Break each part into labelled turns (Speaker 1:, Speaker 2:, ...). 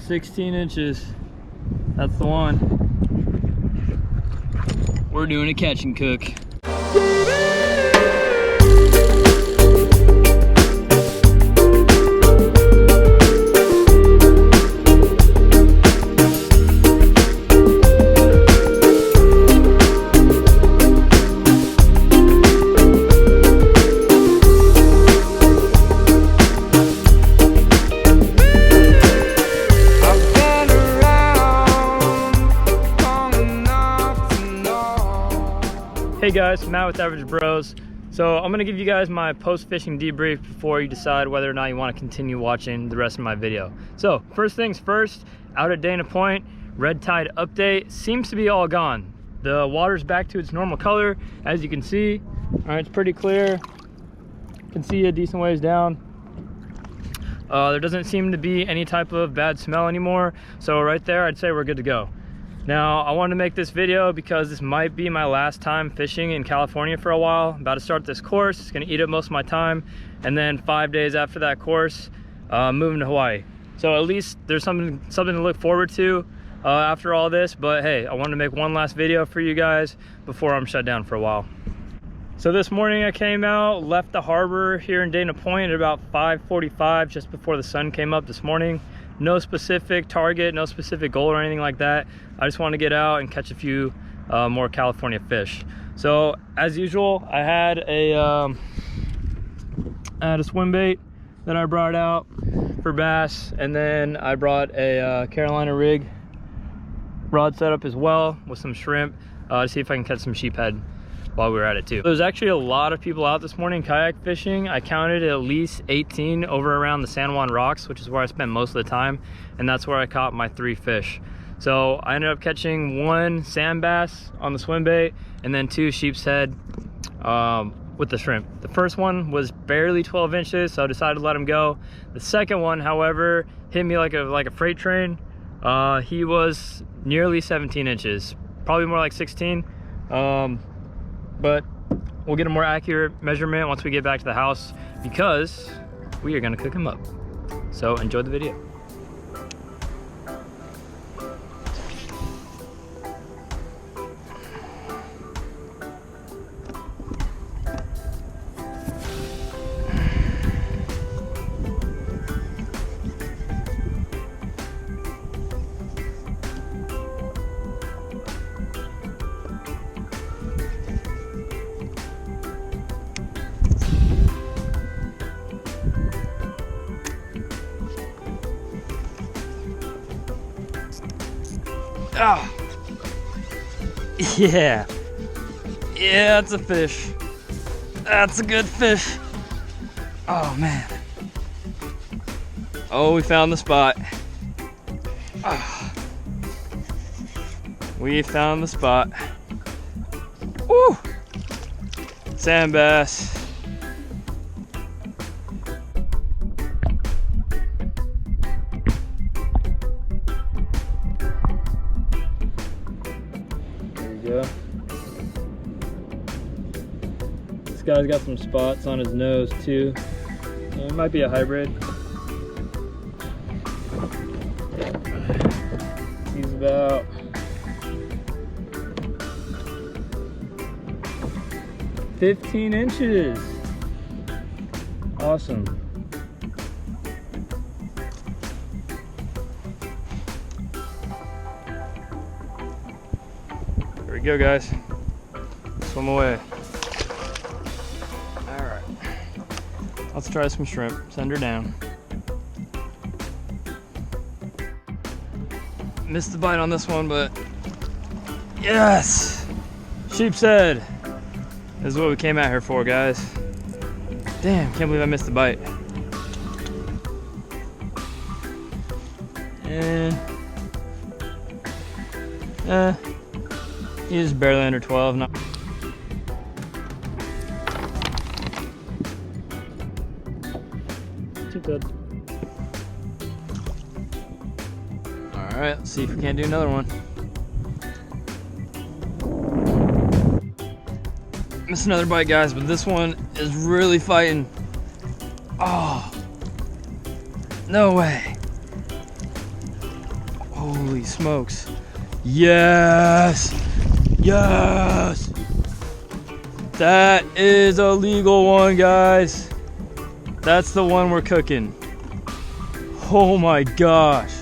Speaker 1: 16 inches. That's the one. We're doing a catch and cook. Hey guys, Matt with Average Bros. So I'm gonna give you guys my post-fishing debrief before you decide whether or not you want to continue watching the rest of my video. So first things first, out at Dana Point, red tide update seems to be all gone. The water's back to its normal color, as you can see. All right, it's pretty clear. You can see a decent ways down. There doesn't seem to be any type of bad smell anymore. So right there, I'd say we're good to go. Now, I wanted to make this video because this might be my last time fishing in California for a while. I'm about to start this course. It's gonna eat up most of my time. And then 5 days after that course, moving to Hawaii. So at least there's something to look forward to after all this. But hey, I wanted to make one last video for you guys before I'm shut down for a while. So this morning I came out, left the harbor here in Dana Point at about 5:45, just before the sun came up this morning. No specific target, no specific goal or anything like that. I just want to get out and catch a few more California fish. So as usual, I had a swim bait that I brought out for bass, and then I brought a Carolina rig rod setup as well with some shrimp to see if I can catch some sheephead while we were at it too. There's actually a lot of people out this morning kayak fishing. I counted at least 18 over around the San Juan rocks, which is where I spent most of the time, and that's where I caught my 3 fish. So I ended up catching 1 sand bass on the swim bait and then 2 sheepshead with the shrimp. The first one was barely 12 inches, so I decided to let him go. The second one, however, hit me like a freight train. He was nearly 17 inches, probably more like 16. But we'll get a more accurate measurement once we get back to the house, because we are gonna cook him up. So enjoy the video. Oh, yeah, that's a fish. That's a good fish. Oh man. Oh, we found the spot. Oh. We found the spot. Woo! Sand bass. Yeah. This guy's got some spots on his nose too. It might be a hybrid. He's about 15 inches. Awesome. There we go, guys. Swim away. All right. Let's try some shrimp. Send her down. Missed the bite on this one, but yes! Sheepshead. This is what we came out here for, guys. Damn, can't believe I missed the bite. He's barely under 12. Not too good. All right, let's see if we can't do another one. Missed another bite, guys, but this one is really fighting. Oh, No way. Holy smokes. Yes. Yes. That is a legal one, guys. That's the one we're cooking. Oh my gosh.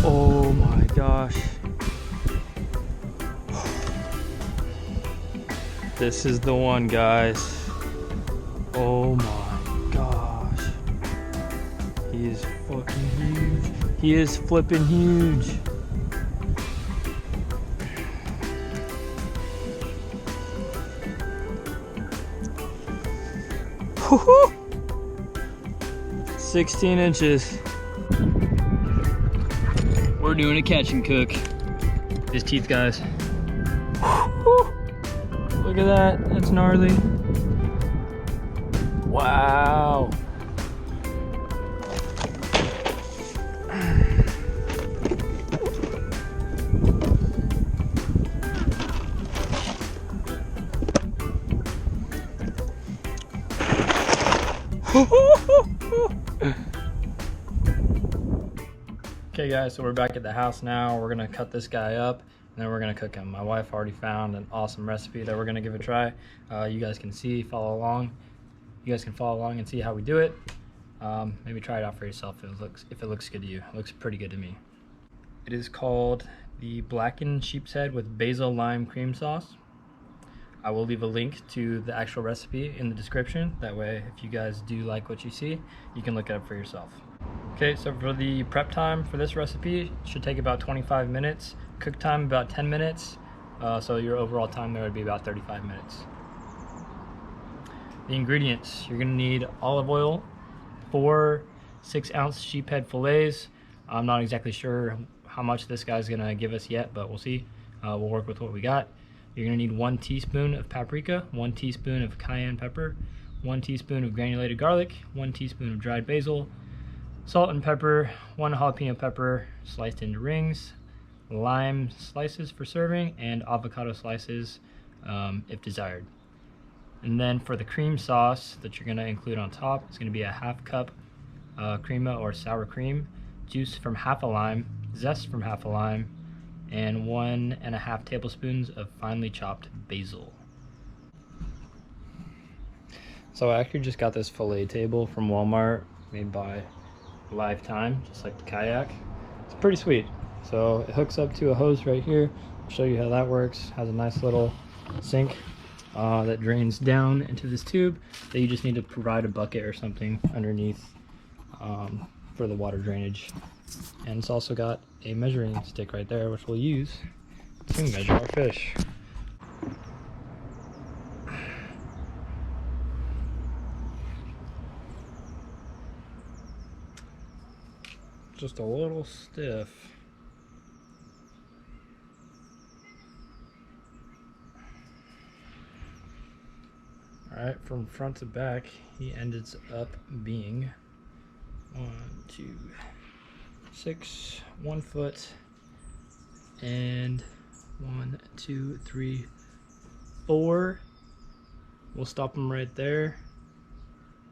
Speaker 1: Oh my gosh. This is the one, guys. Oh my gosh. He is fucking huge. He is flipping huge. Woo-hoo! 16 inches. We're doing a catch and cook. His teeth, guys. Woo-hoo! Look at that, that's gnarly. Wow. Okay guys, so we're back at the house now. We're gonna cut this guy up and then we're gonna cook him. My wife already found an awesome recipe that we're gonna give a try. You guys can follow along. You guys can follow along and see how we do it. Maybe try it out for yourself if it looks good to you. It looks pretty good to me. It is called the blackened sheepshead with basil lime cream sauce. I will leave a link to the actual recipe in the description. That way, if you guys do like what you see, you can look it up for yourself. Okay, so for the prep time for this recipe, it should take about 25 minutes. Cook time about 10 minutes. So your overall time there would be about 35 minutes. The ingredients, you're gonna need olive oil, 4 6-ounce sheephead fillets. I'm not exactly sure how much this guy's gonna give us yet, but we'll see. We'll work with what we got. You're gonna need 1 teaspoon of paprika, 1 teaspoon of cayenne pepper, 1 teaspoon of granulated garlic, 1 teaspoon of dried basil, salt and pepper, 1 jalapeno pepper sliced into rings, lime slices for serving, and avocado slices if desired. And then for the cream sauce that you're gonna include on top, it's gonna be a 1/2 cup crema or sour cream, juice from 1/2 a lime, zest from 1/2 a lime, and 1.5 tablespoons of finely chopped basil. So I actually just got this fillet table from Walmart, made by Lifetime, just like the kayak. It's pretty sweet. So it hooks up to a hose right here. I'll show you how that works. Has a nice little sink that drains down into this tube that you just need to provide a bucket or something underneath for the water drainage. And it's also got a measuring stick right there, which we'll use to measure our fish. Just a little stiff. All right, from front to back, he ended up being 1, 2, 6, 1 foot, and 1, 2, 3, 4. We'll stop him right there.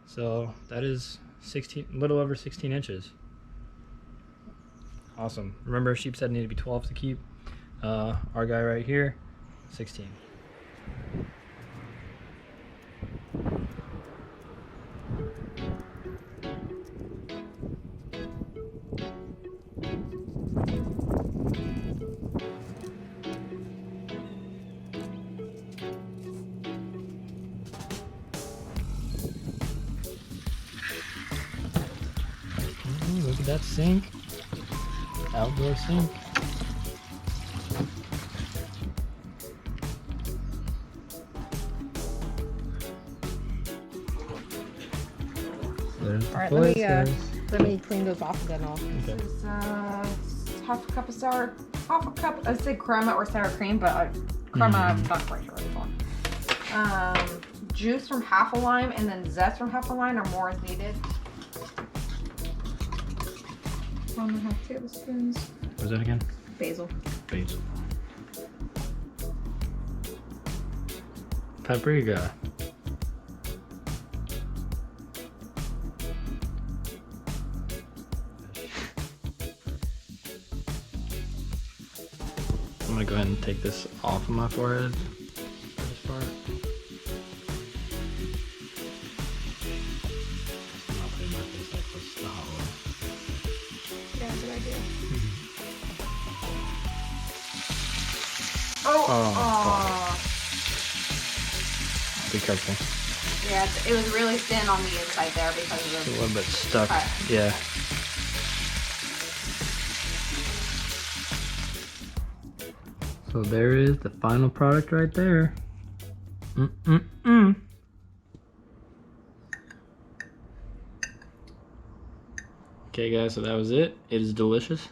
Speaker 1: So that is a little over 16 inches. Awesome. Remember, sheepshead need to be 12 to keep. Our guy right here, 16. Look at that sink. Outdoor sink. There's the
Speaker 2: Alright, let me clean those off and then I'll.
Speaker 1: Okay.
Speaker 2: This is half a cup of I'd say crema or sour cream, but crema I'm not quite sure what it's called. Juice from 1/2 a lime and then zest from 1/2 a lime, or more is needed. 1.5 tablespoons.
Speaker 1: What was that again?
Speaker 2: Basil.
Speaker 1: Basil. Paprika. gonna go ahead and take this off of my forehead. This part. I'll put my face like close to the hot oil.
Speaker 2: Yeah, good idea. Oh.
Speaker 1: Be careful.
Speaker 2: Yeah, it was really thin on the inside there because of
Speaker 1: It's a little bit stuck.
Speaker 2: cut.
Speaker 1: Yeah. So there is the final product right there. Okay guys, so that was it. It is delicious.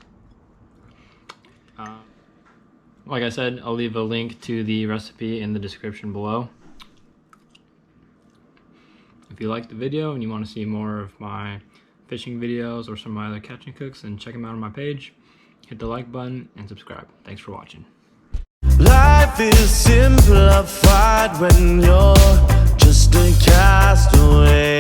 Speaker 1: Like I said, I'll leave a link to the recipe in the description below. If you liked the video and you want to see more of my fishing videos or some of my other catch and cooks, then check them out on my page. Hit the like button and subscribe. Thanks for watching.
Speaker 3: Life is simplified when you're just a castaway.